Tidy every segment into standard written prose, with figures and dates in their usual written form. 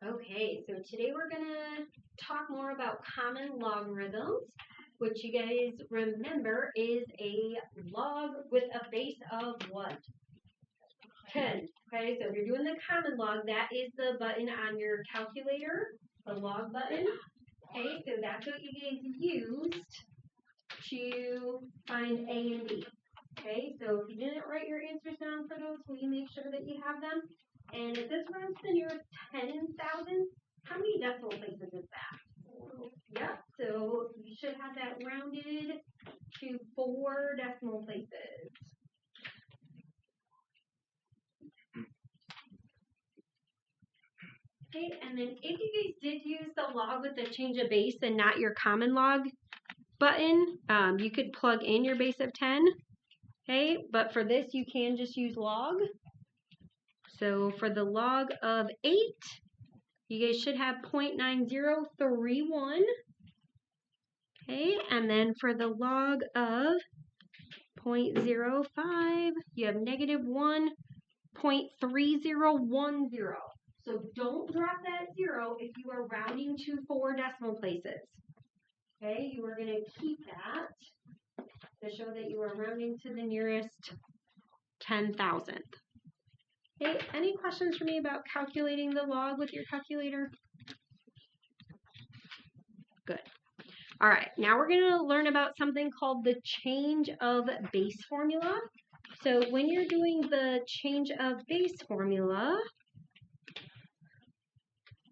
Okay, so today we're going to talk more about common logarithms, which you guys remember is a log with a base of what? 10. Okay, so if you're doing the common log, that is the button on your calculator, the log button. Okay, so that's what you guys used to find A and B. Okay, so if you didn't write your answers down for those, will you make sure that you have them? And if this runs to the nearest 10,000, how many decimal places is that? Yep, so you should have that rounded to 4 decimal places. Okay, and then if you guys did use the log with the change of base and not your common log button, you could plug in your base of 10. Okay, but for this you can just use log. So for the log of 8, you guys should have 0.9031. Okay, and then for the log of 0.05, you have negative 1.3010. So don't drop that 0 if you are rounding to 4 decimal places. Okay, you are going to keep that to show that you are rounding to the nearest 10,000th. Okay, any questions for me about calculating the log with your calculator? Good. All right, now we're going to learn about something called the change of base formula. So when you're doing the change of base formula,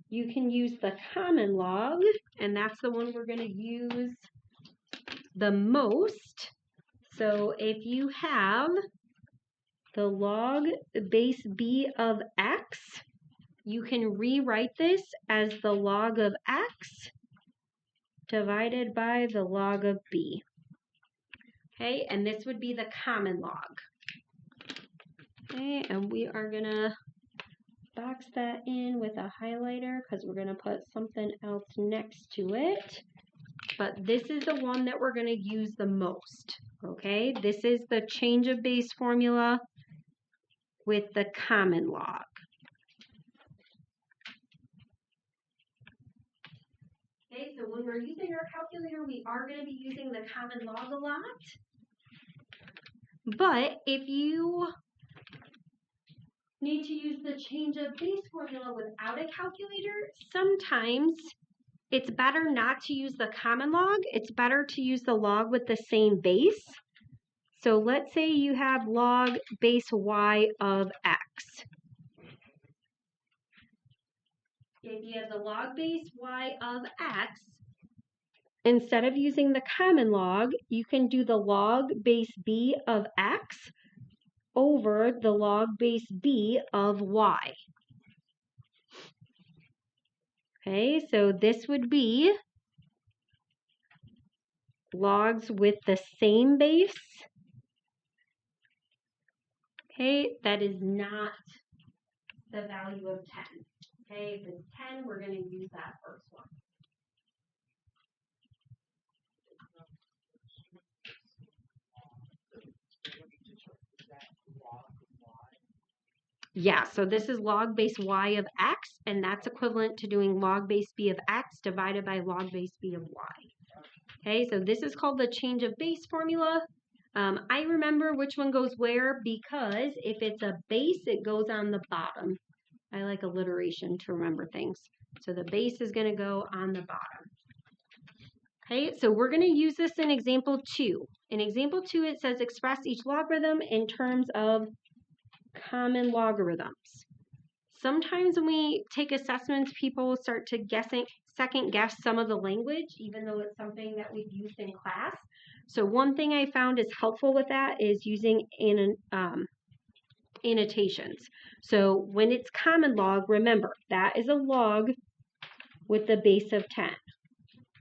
you can use the common log, and that's the one we're going to use the most. So if you have the log base b of x, you can rewrite this as the log of x divided by the log of b. Okay, and this would be the common log. Okay, and we are going to box that in with a highlighter because we're going to put something else next to it. But this is the one that we're going to use the most. Okay, this is the change of base formula with the common log. Okay, so when we're using our calculator, we are going to be using the common log a lot. But if you need to use the change of base formula without a calculator, sometimes it's better not to use the common log. It's better to use the log with the same base. So let's say you have log base y of x. If you have the log base y of x, instead of using the common log, you can do the log base b of x over the log base b of y. Okay, so this would be logs with the same base. Okay, that is not the value of 10. Okay, if it's 10, we're going to use that first one. Yeah, so this is log base y of x, and that's equivalent to doing log base b of x divided by log base b of y. Okay, so this is called the change of base formula. I remember which one goes where because if it's a base, it goes on the bottom. I like alliteration to remember things. So the base is going to go on the bottom. Okay, so we're going to use this in example 2. In example 2, it says express each logarithm in terms of common logarithms. Sometimes when we take assessments, people start to second guess some of the language, even though it's something that we've used in class. So one thing I found is helpful with that is using annotations. So when it's common log, remember, that is a log with the base of 10.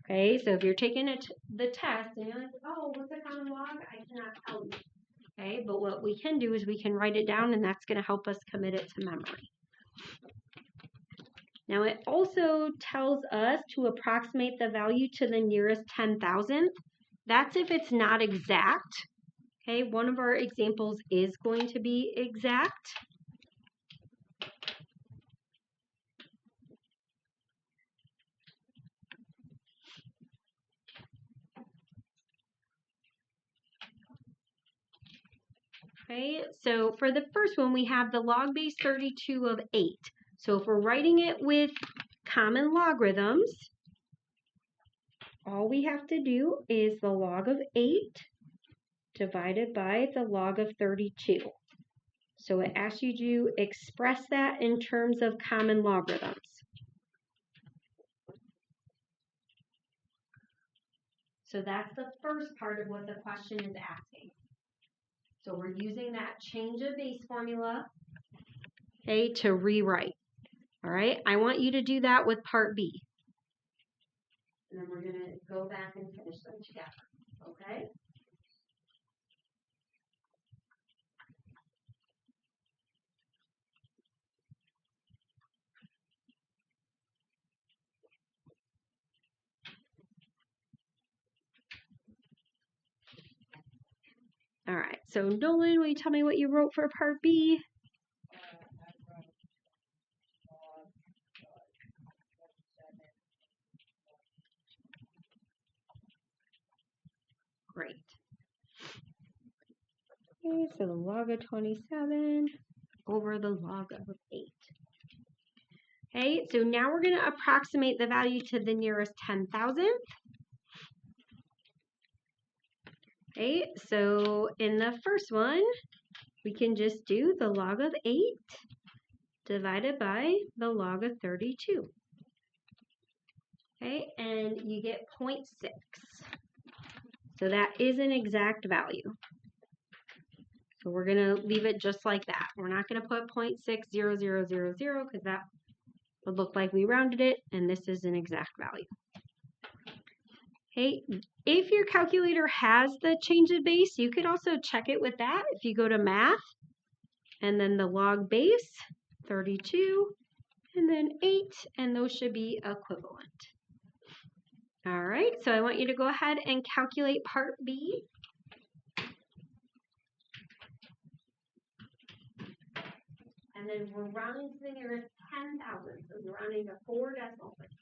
Okay, so if you're taking the test and you're like, oh, what's a common log? I cannot tell you. Okay, but what we can do is we can write it down, and that's going to help us commit it to memory. Now it also tells us to approximate the value to the nearest 10,000th. That's if it's not exact. Okay, one of our examples is going to be exact. Okay, so for the first one, we have the log base 32 of 8. So if we're writing it with common logarithms, all we have to do is the log of 8 divided by the log of 32. So it asks you to express that in terms of common logarithms. So that's the first part of what the question is asking. So we're using that change of base formula, okay, to rewrite. All right, I want you to do that with part B. And then we're going to go back and finish them together, okay? All right, so Nolan, will you tell me what you wrote for part B? Great. Okay, so the log of 27 over the log of 8. Okay, so now we're going to approximate the value to the nearest 10,000th. Okay, so in the first one, we can just do the log of 8 divided by the log of 32. Okay, and you get 0.6. So that is an exact value. So we're going to leave it just like that. We're not going to put 0.60000 because that would look like we rounded it, and this is an exact value. Okay, if your calculator has the change of base, you could also check it with that. If you go to math, and then the log base, 32, and then 8, and those should be equivalent. All right, so I want you to go ahead and calculate part B. And then we're rounding to the nearest 10,000, so we're rounding to 4 decimal places.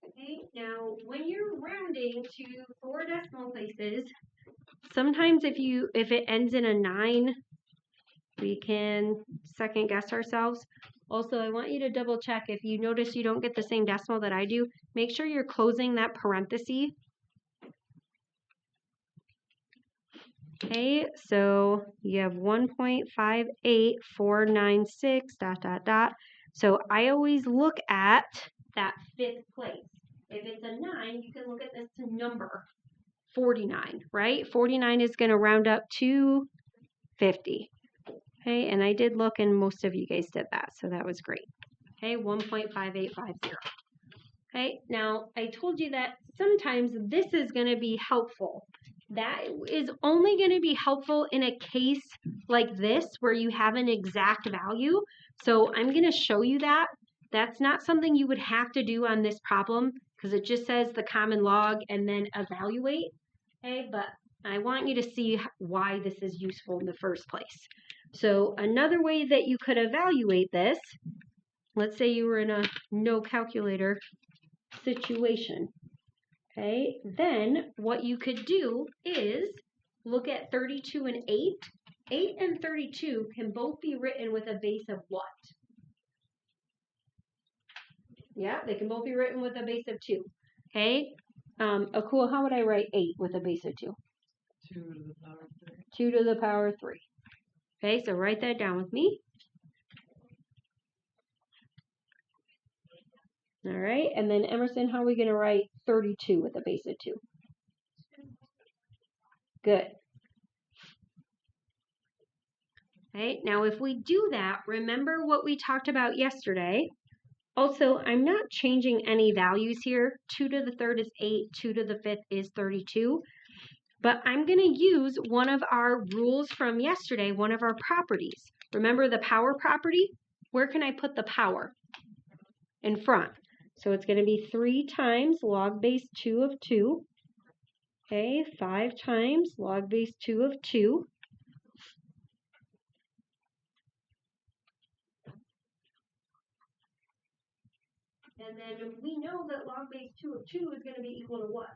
Okay, now when you're rounding to 4 decimal places, sometimes if it ends in a 9, we can second guess ourselves. Also, I want you to double check if you notice you don't get the same decimal that I do, make sure you're closing that parenthesis. Okay, so you have 1.58496 ... So I always look at that 5th place. If it's a 9, you can look at this number, 49, right? 49 is going to round up to 50. Okay, and I did look and most of you guys did that, so that was great. Okay, 1.5850. Okay, now I told you that sometimes this is going to be helpful. That is only going to be helpful in a case like this where you have an exact value. So I'm going to show you that. That's not something you would have to do on this problem because it just says the common log and then evaluate. Okay, but I want you to see why this is useful in the first place. So another way that you could evaluate this, let's say you were in a no calculator situation. Okay, then what you could do is look at 32 and 8. 8 and 32 can both be written with a base of what? Yeah, they can both be written with a base of 2. Okay, Akua, how would I write 8 with a base of 2? 2 to the power 3. 2 to the power 3. Okay, so write that down with me. All right, and then Emerson, how are we going to write 32 with a base of 2? Good. Okay, now if we do that, remember what we talked about yesterday. Also, I'm not changing any values here. 2 to the 3rd is 8, 2 to the 5th is 32. But I'm going to use one of our rules from yesterday, one of our properties. Remember the power property? Where can I put the power? In front. So it's going to be 3 times log base 2 of 2. Okay, 5 times log base 2 of 2. And then we know that log base 2 of 2 is going to be equal to what?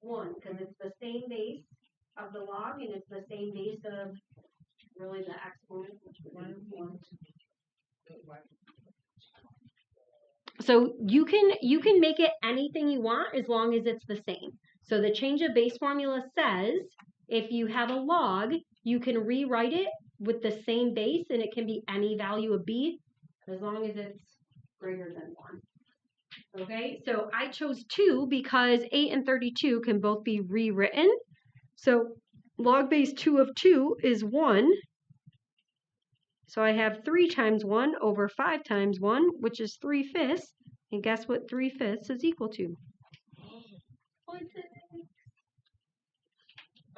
1, because it's the same base of the log, and it's the same base of really the exponent, which would be 1. So you can make it anything you want as long as it's the same. So the change of base formula says if you have a log, you can rewrite it with the same base, and it can be any value of b as long as it's greater than 1. Okay, so I chose 2 because 8 and 32 can both be rewritten. So log base 2 of 2 is 1. So I have 3 times 1 over 5 times 1, which is 3/5. And guess what 3/5 is equal to?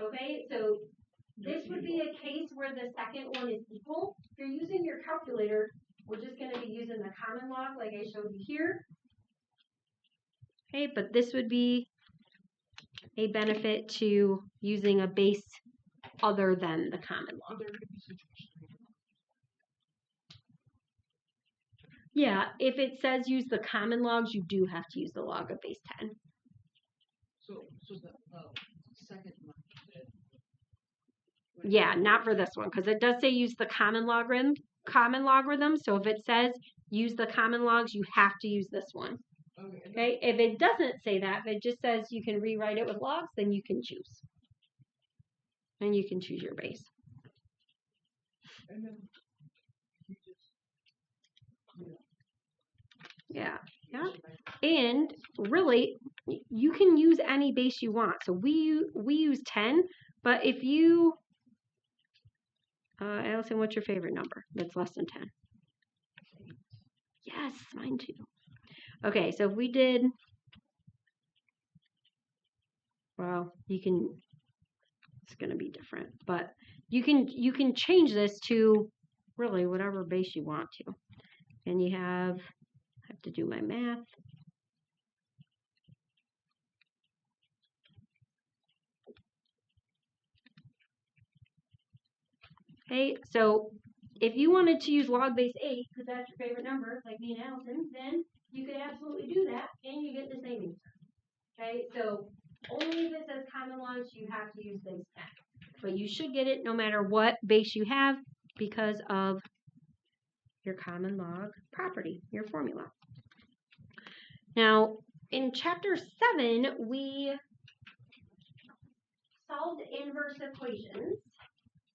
Okay, so this would be a case where the second one is equal. If you're using your calculator, we're just going to be using the common log like I showed you here. Okay, but this would be a benefit to using a base other than the common log. Yeah, if it says use the common logs, you do have to use the log of base 10. So the second one. Yeah, not for this one, because it does say use the common logarithm. So if it says use the common logs, you have to use this one. Okay, if it doesn't say that, if it just says you can rewrite it with logs, then you can choose. And you can choose your base. And then Yeah. And really, you can use any base you want. So we use 10, but if you, Allison, what's your favorite number that's less than 10? Yes, mine too. Okay, so if we did, well, you can, it's going to be different, but you can change this to really whatever base you want to. And you have, I have to do my math. Okay, so if you wanted to use log base 8, because that's your favorite number, like me and Allison, then you could absolutely do that, and you get the same answer. Okay, so only if it says common logs, you have to use base 10. But you should get it no matter what base you have because of your common log property, your formula. Now, in chapter 7, we solved inverse equations.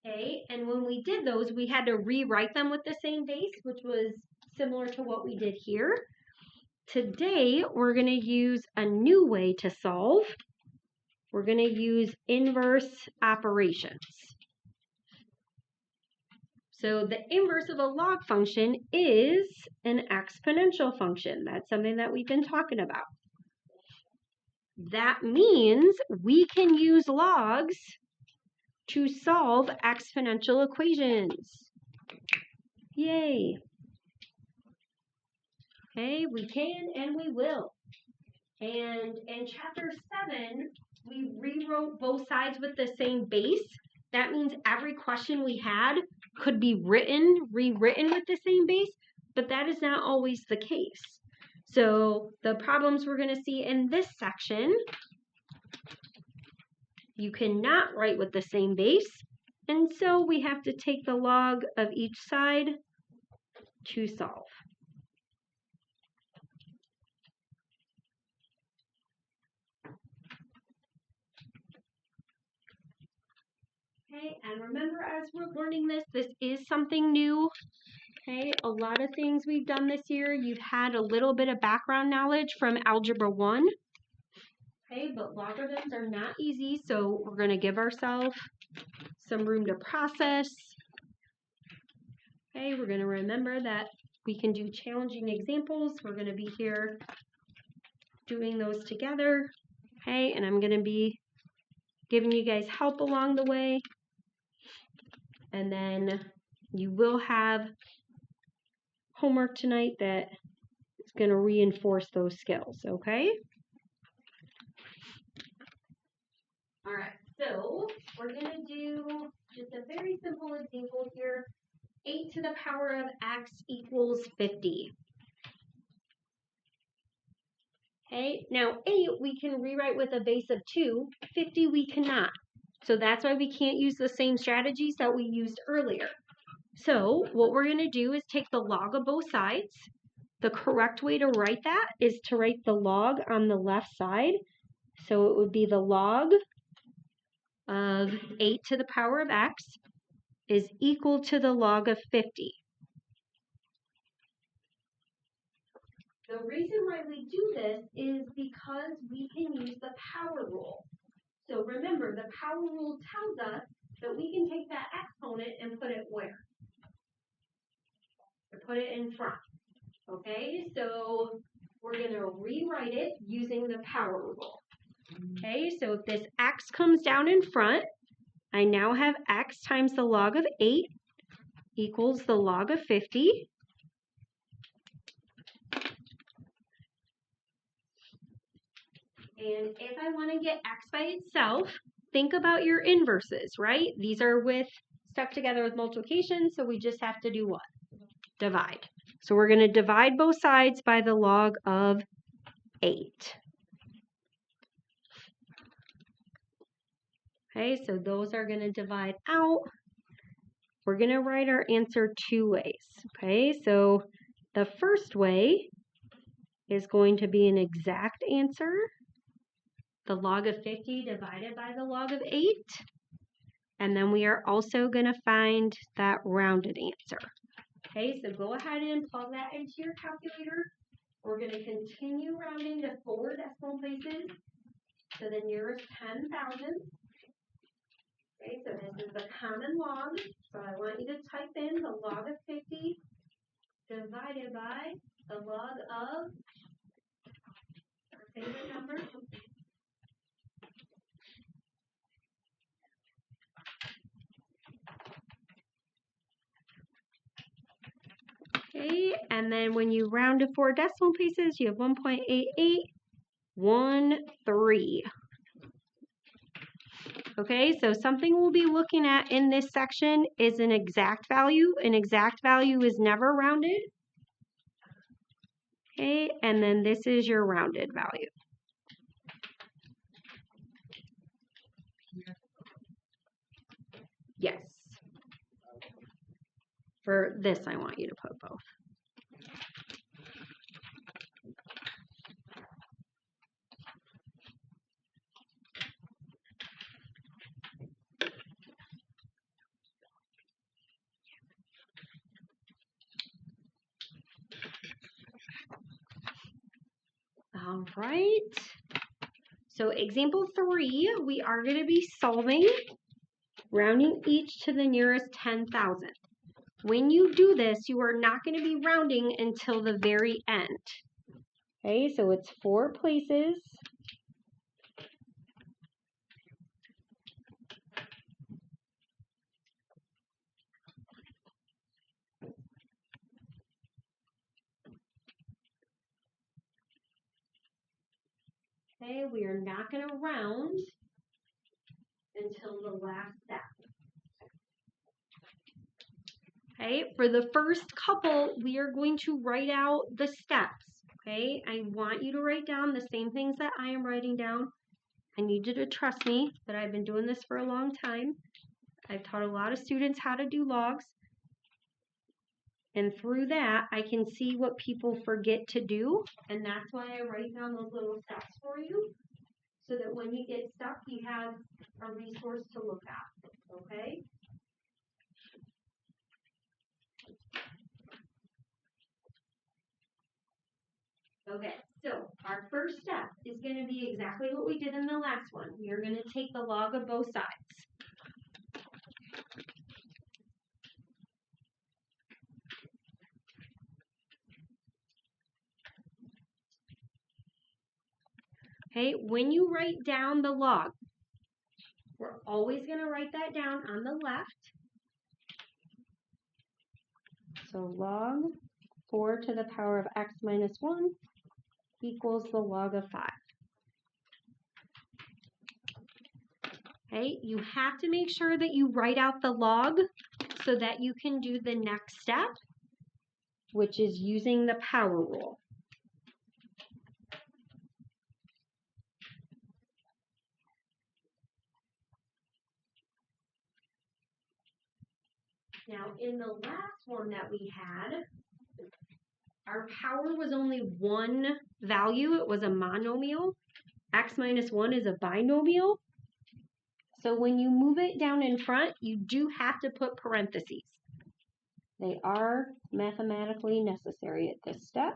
Okay, and when we did those, we had to rewrite them with the same base, which was similar to what we did here. Today, we're going to use a new way to solve. We're going to use inverse operations. So the inverse of a log function is an exponential function. That's something that we've been talking about. That means we can use logs to solve exponential equations. Yay! Okay, we can and we will. And in chapter 7, we rewrote both sides with the same base. That means every question we had could be rewritten with the same base, but that is not always the case. So the problems we're going to see in this section, you cannot write with the same base, and so we have to take the log of each side to solve. Okay, and remember as we're learning this is something new. Okay, a lot of things we've done this year, you've had a little bit of background knowledge from Algebra 1. Okay, but logarithms are not easy, so we're going to give ourselves some room to process. Okay, we're going to remember that we can do challenging examples. We're going to be here doing those together. Okay, and I'm going to be giving you guys help along the way. And then you will have homework tonight that is going to reinforce those skills, okay? All right, so we're going to do just a very simple example here. 8 to the power of x equals 50. Okay, now 8 we can rewrite with a base of 2, 50 we cannot. So that's why we can't use the same strategies that we used earlier. So what we're going to do is take the log of both sides. The correct way to write that is to write the log on the left side. So it would be the log of 8 to the power of x is equal to the log of 50. The reason why we do this is because we can use the power rule. So remember, the power rule tells us that we can take that exponent and put it where? Or put it in front. Okay, so we're going to rewrite it using the power rule. Okay, so if this x comes down in front, I now have x times the log of 8 equals the log of 50. And if I want to get x by itself, think about your inverses, right? These are stuck together with multiplication, so we just have to do what? Divide. So we're going to divide both sides by the log of 8. Okay, so those are going to divide out. We're going to write our answer 2 ways. Okay, so the first way is going to be an exact answer, the log of 50 divided by the log of 8. And then we are also going to find that rounded answer. Okay, so go ahead and plug that into your calculator. We're going to continue rounding to 4 decimal places to the nearest 10,000. Okay, so this is the common log. So I want you to type in the log of 50 divided by the log of our favorite number. Okay, and then when you round to 4 decimal places, you have 1.8813. Okay, so something we'll be looking at in this section is an exact value. An exact value is never rounded. Okay, and then this is your rounded value. Yes. For this, I want you to put both. All right. So example 3, we are going to be solving rounding each to the nearest 10,000. When you do this, you are not going to be rounding until the very end. Okay, so it's 4 places. Okay, we are not going to round until the last step. Okay, for the first couple, we are going to write out the steps. Okay, I want you to write down the same things that I am writing down. I need you to trust me that I've been doing this for a long time. I've taught a lot of students how to do logs. And through that, I can see what people forget to do. And that's why I write down those little steps for you, so that when you get stuck, you have a resource to look at. Okay? Okay, so our first step is going to be exactly what we did in the last one. We are going to take the log of both sides. Okay, when you write down the log, we're always going to write that down on the left. So log 4 to the power of x minus 1 equals the log of 5. Okay, you have to make sure that you write out the log so that you can do the next step, which is using the power rule. Now, in the last one that we had, our power was only one value. It was a monomial. X minus 1 is a binomial. So when you move it down in front, you do have to put parentheses. They are mathematically necessary at this step.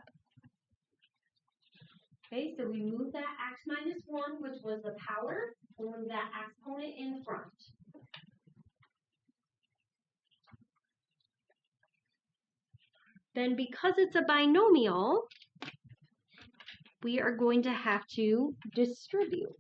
Okay, so we move that x minus 1, which was the power, and move that exponent in front. Then because it's a binomial, we are going to have to distribute.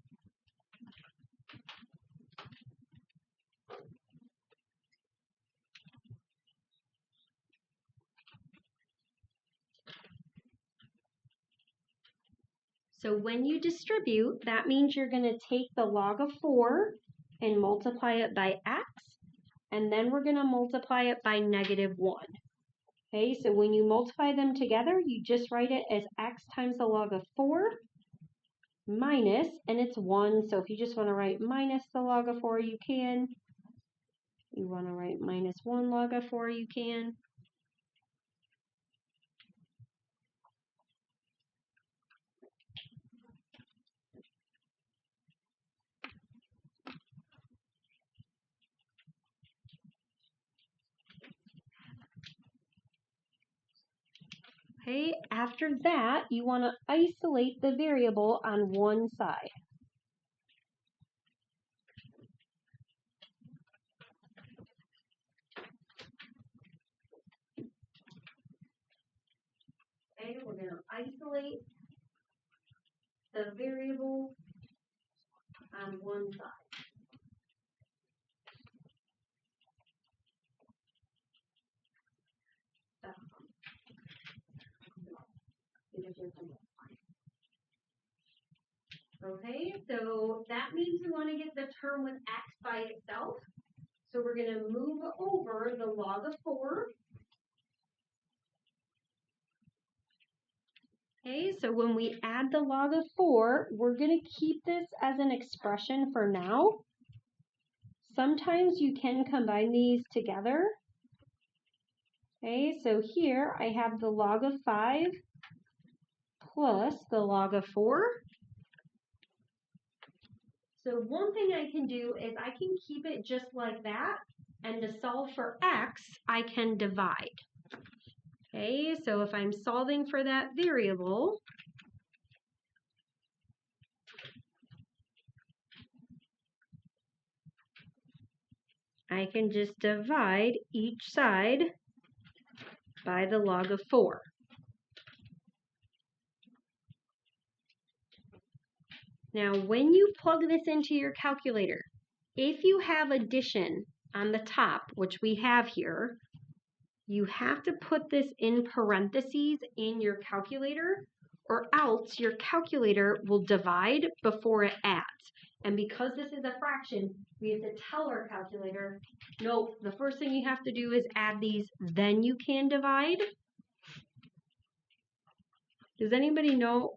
So when you distribute, that means you're going to take the log of 4 and multiply it by x, and then we're going to multiply it by negative 1. Okay, so when you multiply them together, you just write it as x times the log of 4 minus, and it's 1, so if you just want to write minus the log of 4, you can. You want to write minus 1 log of 4, you can. Okay, after that, you want to isolate the variable on one side. Okay, we're going to isolate the variable on one side. Okay, so that means we want to get the term with x by itself. So we're going to move over the log of 4. Okay, so when we add the log of 4, we're going to keep this as an expression for now. Sometimes you can combine these together. Okay, so here I have the log of 5 plus the log of 4. So one thing I can do is I can keep it just like that, and to solve for x, I can divide. Okay, so if I'm solving for that variable, I can just divide each side by the log of 4. Now, when you plug this into your calculator, if you have addition on the top, which we have here, you have to put this in parentheses in your calculator, or else your calculator will divide before it adds. And because this is a fraction, we have to tell our calculator, no, the first thing you have to do is add these, then you can divide. Does anybody know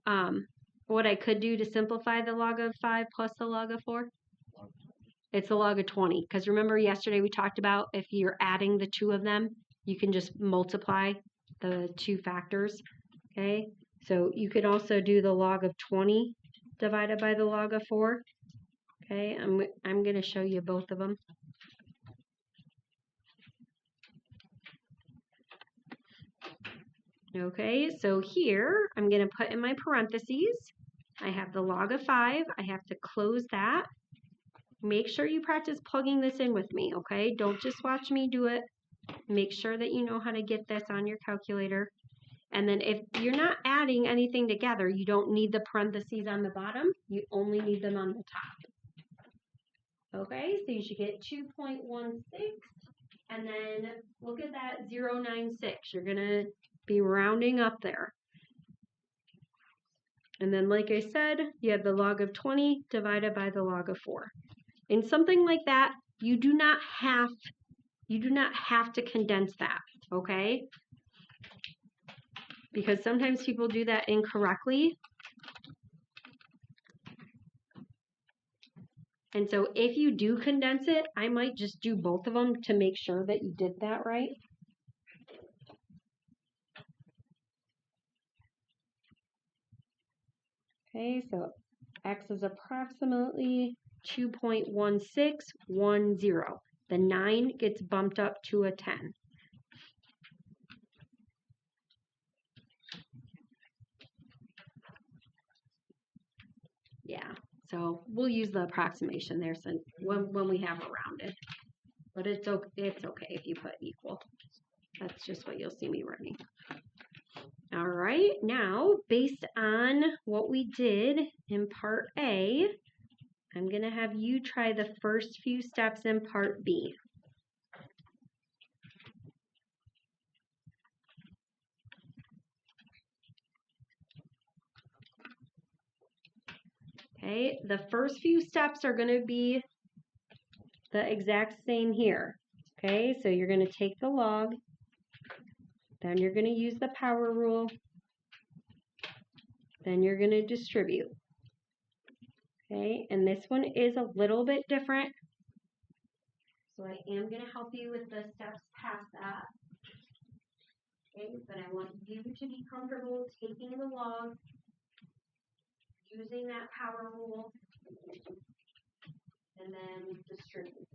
what I could do to simplify the log of 5 plus the log of 4? It's the log of 20. Because remember yesterday we talked about if you're adding the two of them, you can just multiply the two factors. Okay, so you could also do the log of 20 divided by the log of 4. Okay, I'm going to show you both of them. Okay, so here I'm going to put in my parentheses. I have the log of 5. I have to close that. Make sure you practice plugging this in with me, okay? Don't just watch me do it. Make sure that you know how to get this on your calculator. And then if you're not adding anything together, you don't need the parentheses on the bottom. You only need them on the top. Okay, so you should get 2.16 And then look at that 0.96. You're going to be rounding up there. And then, like I said, you have the log of 20 divided by the log of 4. In something like that, you do not have to condense that, okay? Because sometimes people do that incorrectly. And so if you do condense it, I might just do both of them to make sure that you did that right. Okay, so x is approximately 2.1610. The 9 gets bumped up to a 10. Yeah, so we'll use the approximation there since when we have it rounded. But it's okay if you put equal. That's just what you'll see me writing. All right, now based on what we did in part A, I'm going to have you try the first few steps in part B. Okay, the first few steps are going to be the exact same here. Okay, so you're going to take the log, then you're going to use the power rule, then you're going to distribute. Okay, and this one is a little bit different. So I am going to help you with the steps past that. Okay, but I want you to be comfortable taking the log, using that power rule, and then distribute.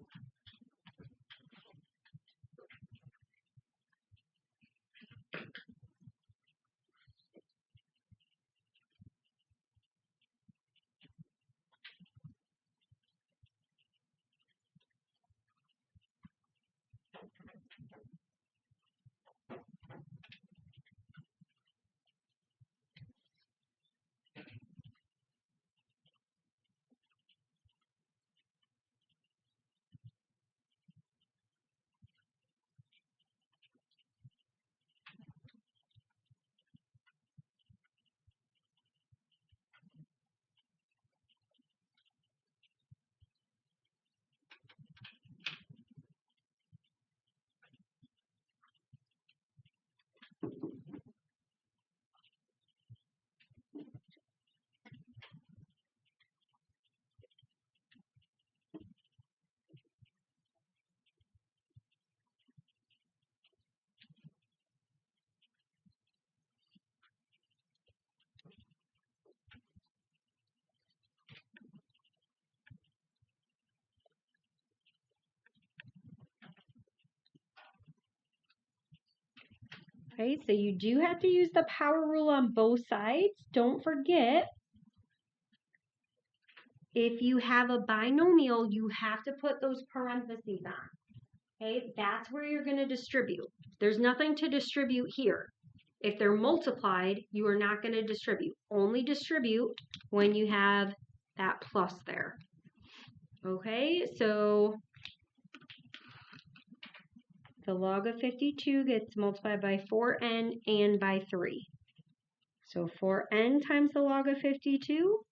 Okay, so you do have to use the power rule on both sides. Don't forget, if you have a binomial, you have to put those parentheses on. Okay, that's where you're going to distribute. There's nothing to distribute here. If they're multiplied, you are not going to distribute. Only distribute when you have that plus there. Okay, so the log of 52 gets multiplied by 4n and by 3. So 4n times the log of 52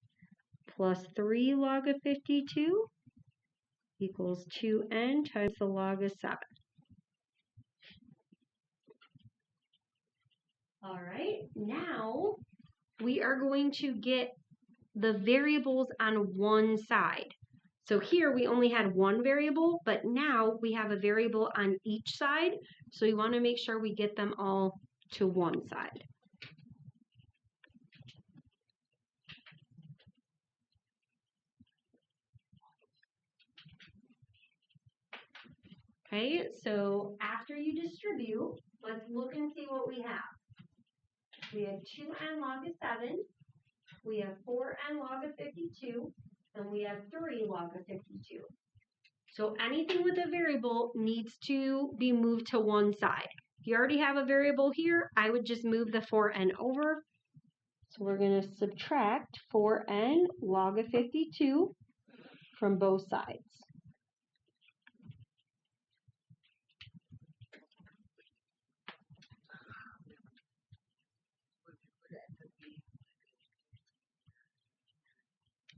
plus 3 log of 52 equals 2n times the log of 7. All right, now we are going to get the variables on one side. So here we only had one variable, but now we have a variable on each side. So we want to make sure we get them all to one side. Okay, so after you distribute, let's look and see what we have. We have 2n log of 7, we have 4n log of 52, and we have 3 log of 52. So anything with a variable needs to be moved to one side. If you already have a variable here, I would just move the 4n over. So we're going to subtract 4n log of 52 from both sides.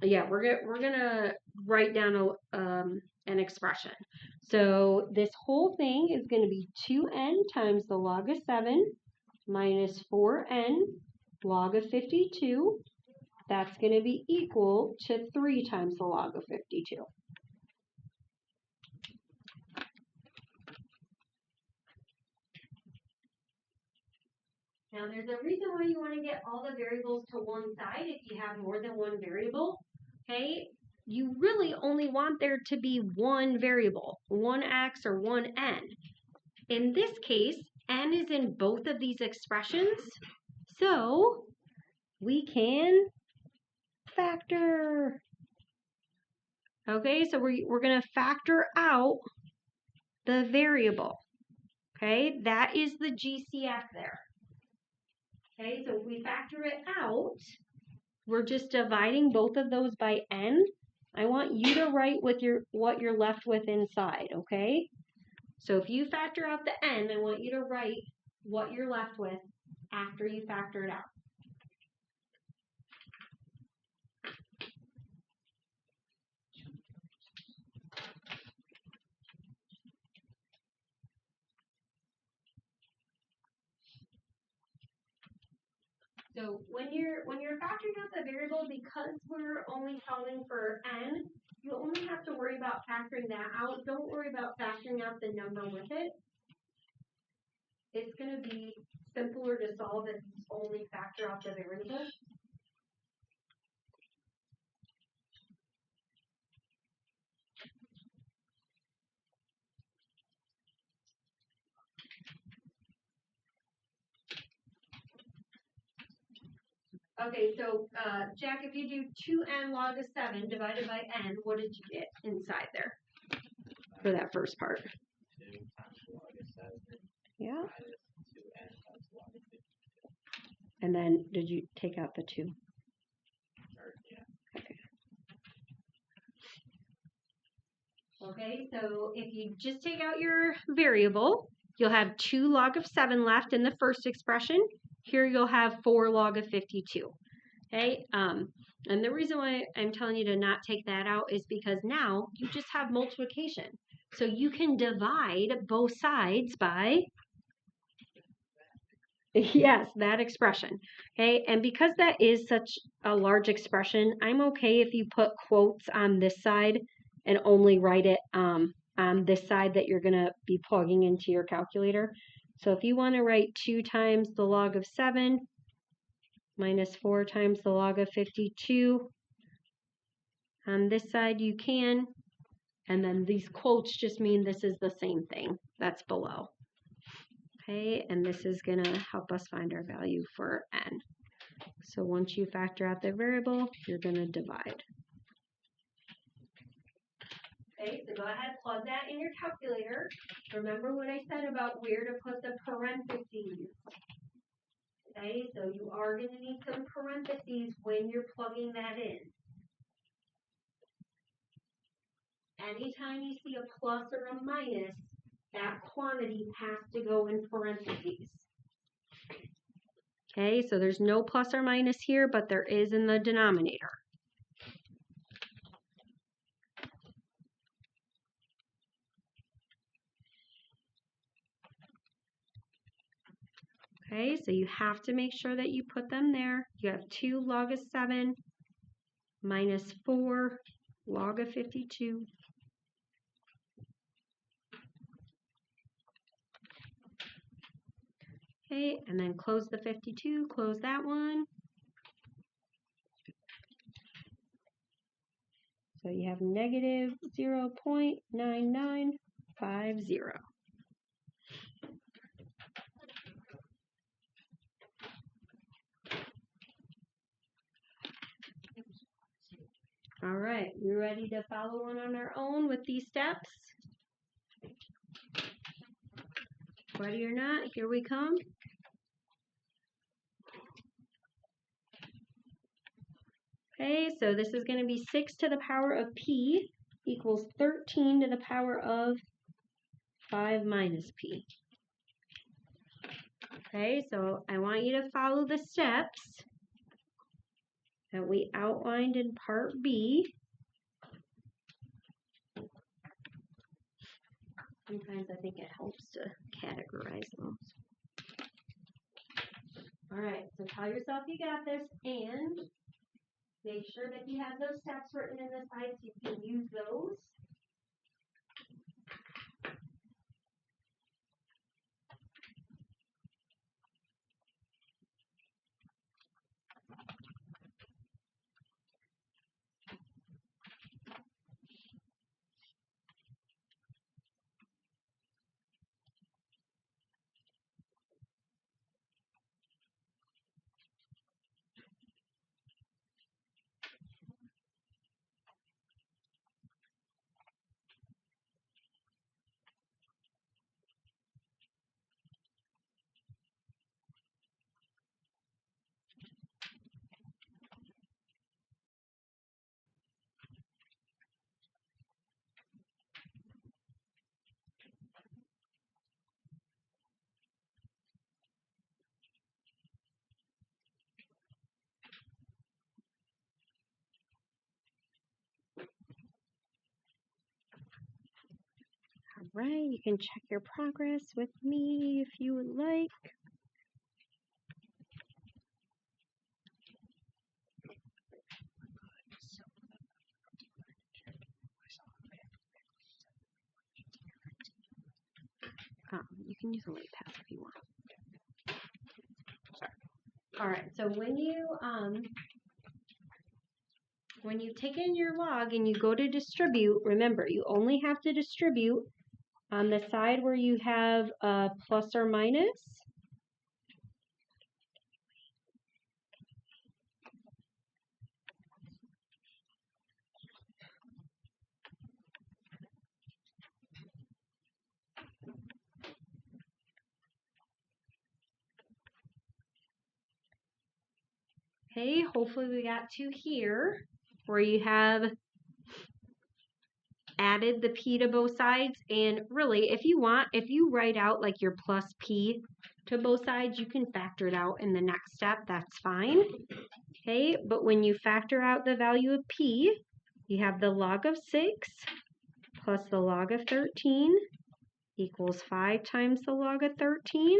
yeah, we're gonna write down an expression. So this whole thing is going to be 2n times the log of 7 minus 4n log of 52. That's going to be equal to 3 times the log of 52. Now, there's a reason why you want to get all the variables to one side if you have more than one variable, okay? You really only want there to be one variable, one x or one n. In this case, n is in both of these expressions, so we can factor. Okay, so we're going to factor out the variable. Okay, that is the GCF there. Okay, so if we factor it out, we're just dividing both of those by n. I want you to write with what you're left with inside, okay? So if you factor out the n, I want you to write what you're left with after you factor it out. So when you're factoring out the variable, because we're only solving for n, you only have to worry about factoring that out. Don't worry about factoring out the number with it. It's going to be simpler to solve if you only factor out the variable. Okay, so Jack, if you do 2n log of 7 divided by n, what did you get inside there for that first part? 2 times log of 7 Yeah. minus 2n times log of 52. And then did you take out the 2? Yeah. Okay, so if you just take out your variable, you'll have 2 log of 7 left in the first expression. Here you'll have 4 log of 52. Okay, and the reason why I'm telling you to not take that out is because now you just have multiplication. So you can divide both sides by, yes, that expression. Okay, and because that is such a large expression, I'm okay if you put quotes on this side and only write it on this side that you're going to be plugging into your calculator. So if you want to write 2 times the log of 7 minus 4 times the log of 52, on this side you can, and then these quotes just mean this is the same thing that's below. Okay, and this is going to help us find our value for n. So once you factor out the variable, you're going to divide. Okay, so go ahead, plug that in your calculator. Remember what I said about where to put the parentheses. Okay, so you are going to need some parentheses when you're plugging that in. Anytime you see a plus or a minus, that quantity has to go in parentheses. Okay, so there's no plus or minus here, but there is in the denominator. Okay, so you have to make sure that you put them there. You have 2 log of 7 minus 4 log of 52. Okay, and then close the 52, close that one. So you have negative 0.9950. All right, we ready to follow on our own with these steps? Ready or not, here we come. Okay, so this is going to be 6 to the power of p equals 13 to the power of 5 minus p. Okay, so I want you to follow the steps. that we outlined in Part B. Sometimes I think it helps to categorize those. All right, so tell yourself you got this, and make sure that you have those steps written in the side so you can use those. All right, you can check your progress with me if you would like. You can use a late pass if you want. All right, so when you've taken your log and you go to distribute, remember you only have to distribute on the side where you have a plus or minus. Okay, hopefully we got to here where you have added the p to both sides. And really, if you want, if you write out like your plus p to both sides, you can factor it out in the next step. That's fine. Okay, but when you factor out the value of p, you have the log of 6 plus the log of 13 equals 5 times the log of 13.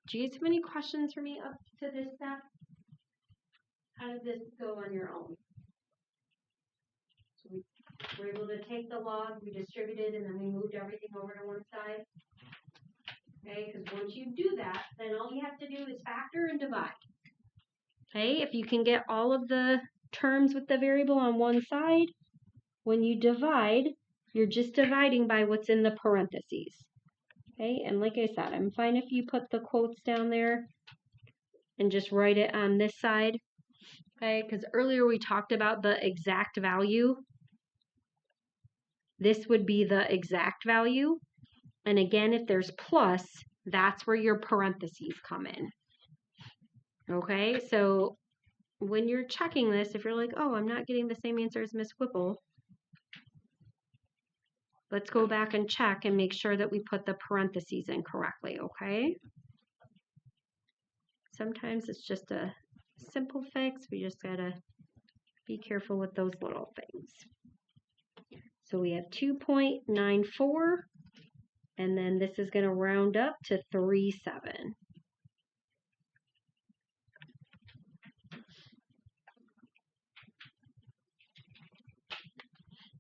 Do you guys have any questions for me up to this step? How did this go on your own? So we were able to take the log, we distributed, and then we moved everything over to one side. Okay, because once you do that, then all you have to do is factor and divide. Okay, if you can get all of the terms with the variable on one side, when you divide, you're just dividing by what's in the parentheses. Okay, and like I said, I'm fine if you put the quotes down there and just write it on this side. Okay, because earlier we talked about the exact value. This would be the exact value. And again, if there's plus, that's where your parentheses come in. Okay, so when you're checking this, if you're like, oh, I'm not getting the same answer as Miss Whipple, let's go back and check and make sure that we put the parentheses in correctly, okay? Sometimes it's just a simple fix. We just gotta be careful with those little things. So we have 2.94, and then this is gonna round up to 3.7.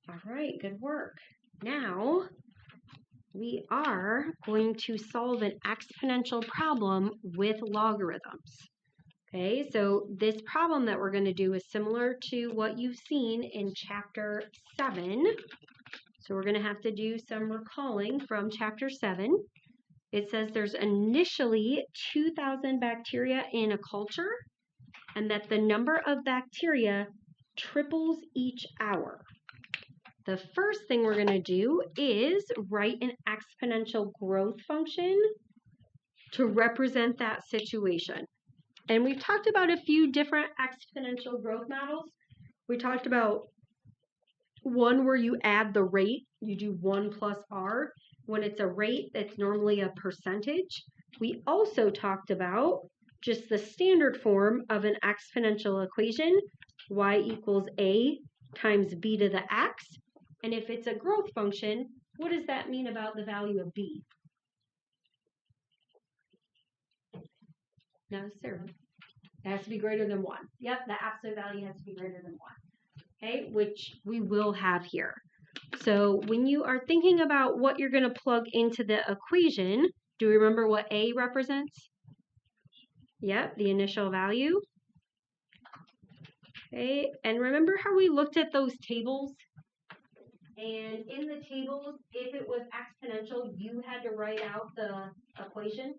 All right, good work. Now, we are going to solve an exponential problem with logarithms. Okay, so this problem that we're going to do is similar to what you've seen in Chapter 7. So we're going to have to do some recalling from Chapter 7. It says there's initially 2,000 bacteria in a culture, and that the number of bacteria triples each hour. The first thing we're going to do is write an exponential growth function to represent that situation. And we've talked about a few different exponential growth models. We talked about one where you add the rate, you do 1 plus r. When it's a rate, that's normally a percentage. We also talked about just the standard form of an exponential equation, y equals a times b to the x. And if it's a growth function, what does that mean about the value of b? No, sir. It has to be greater than 1. Yep, the absolute value has to be greater than 1. Okay, which we will have here. So when you are thinking about what you're going to plug into the equation, do you remember what a represents? Yep, the initial value. Okay, and remember how we looked at those tables? And in the tables, if it was exponential, you had to write out the equation.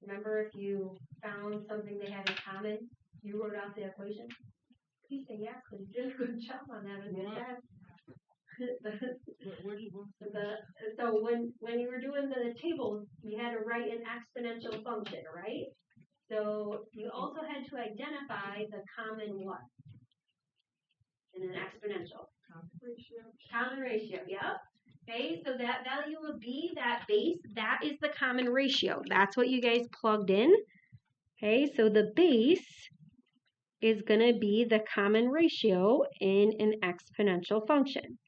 Remember, if you found something they had in common, you wrote out the equation? Please say yes, because you did a good job on that in your test. So when you were doing the tables, you had to write an exponential function, right? So you also had to identify the common what? In an exponential. Common ratio, yep. Okay, so that value of b, that base, that is the common ratio. That's what you guys plugged in. Okay, so the base is going to be the common ratio in an exponential function.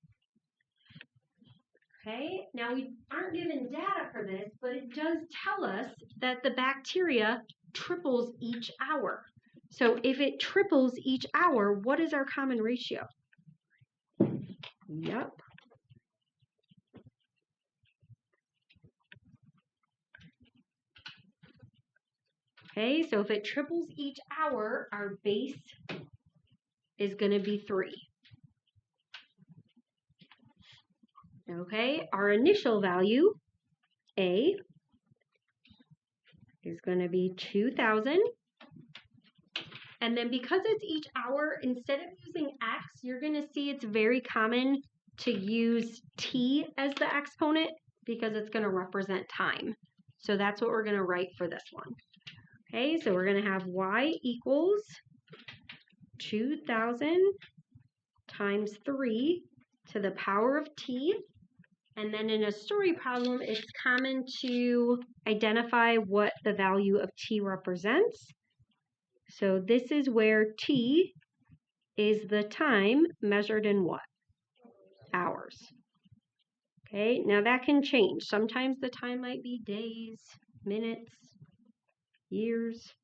Okay, now we aren't given data for this, but it does tell us that the bacteria triples each hour. So if it triples each hour, what is our common ratio? Yep. Okay, so if it triples each hour, our base is going to be 3. Okay, our initial value, A, is going to be 2,000. And then because it's each hour, instead of using x, you're going to see it's very common to use t as the exponent because it's going to represent time. So that's what we're going to write for this one. Okay, so we're going to have y equals 2,000 times 3 to the power of t. And then in a story problem, it's common to identify what the value of t represents. So this is where t is the time measured in what? Hours. Okay, now that can change. Sometimes the time might be days, minutes, years.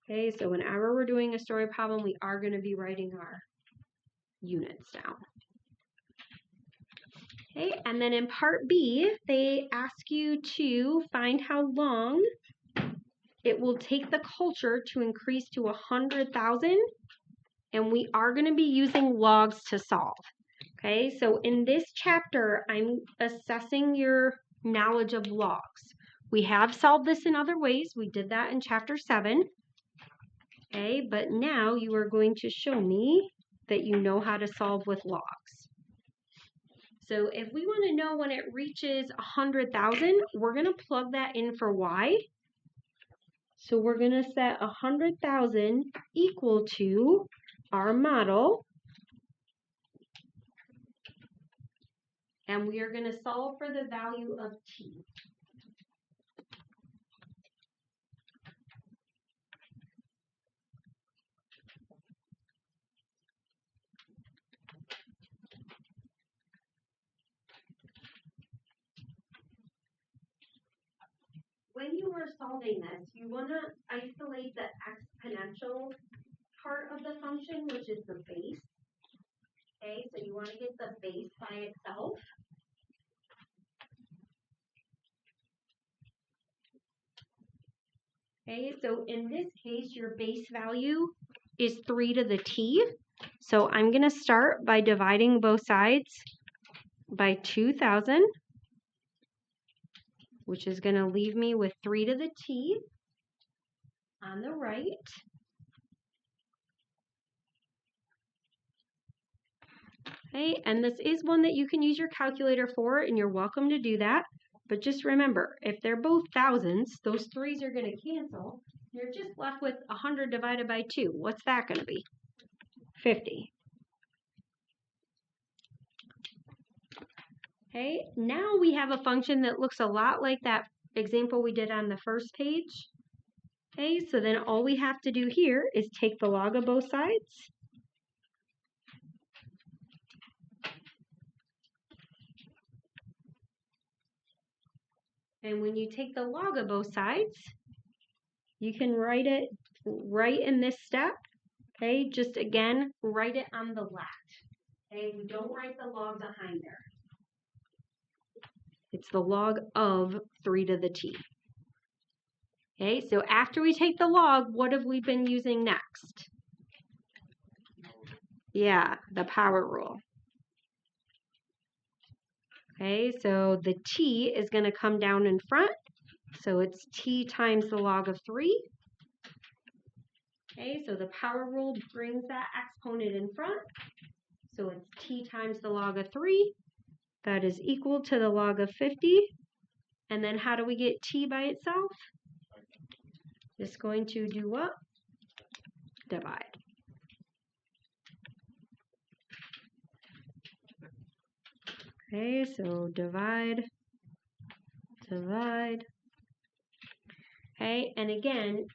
Okay, so whenever we're doing a story problem, we are going to be writing our units down. Okay, and then in part B, they ask you to find how long it will take the culture to increase to 100,000, and we are going to be using logs to solve. Okay, so in this chapter, I'm assessing your knowledge of logs. We have solved this in other ways. We did that in chapter 7. Okay, but now you are going to show me that you know how to solve with logs. So if we want to know when it reaches 100,000, we're going to plug that in for y. So we're going to set 100,000 equal to our model. And we are going to solve for the value of t. When you are solving this, you want to isolate the exponential part of the function, which is the base. Okay, so you want to get the base by itself. Okay, so in this case, your base value is 3 to the t. So I'm going to start by dividing both sides by 2,000. Which is going to leave me with 3 to the t on the right. Okay, and this is one that you can use your calculator for, and you're welcome to do that. But just remember, if they're both thousands, those 3's are going to cancel. You're just left with 100 divided by 2. What's that going to be? 50. Okay, now we have a function that looks a lot like that example we did on the first page. Okay, so then all we have to do here is take the log of both sides. And when you take the log of both sides, you can write it right in this step. Okay, just again, write it on the left. Okay, we don't write the log behind there. It's the log of 3 to the t. Okay, so after we take the log, what have we been using next? Yeah, the power rule. Okay, so the t is going to come down in front. So it's t times the log of 3. Okay, so the power rule brings that exponent in front. So it's t times the log of 3. That is equal to the log of 50. And then how do we get t by itself? It's going to do what? Divide. Okay, so divide. Okay, and again,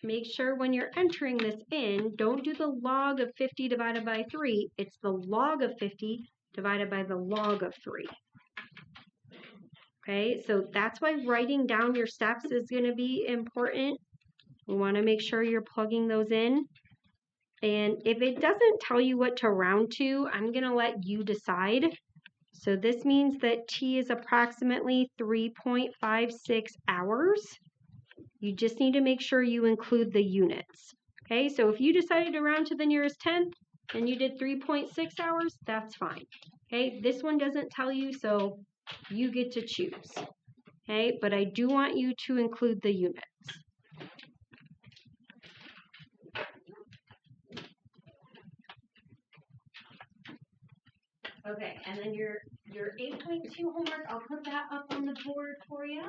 make sure when you're entering this in, don't do the log of 50 divided by 3. It's the log of 50 divided by the log of 3. Okay, so that's why writing down your steps is going to be important. We want to make sure you're plugging those in. And if it doesn't tell you what to round to, I'm going to let you decide. So this means that t is approximately 3.56 hours. You just need to make sure you include the units. Okay, so if you decided to round to the nearest tenth and you did 3.6 hours, that's fine. Okay, this one doesn't tell you, so you get to choose. Okay, but I do want you to include the units. Okay, and then your 8.2 homework, I'll put that up on the board for you.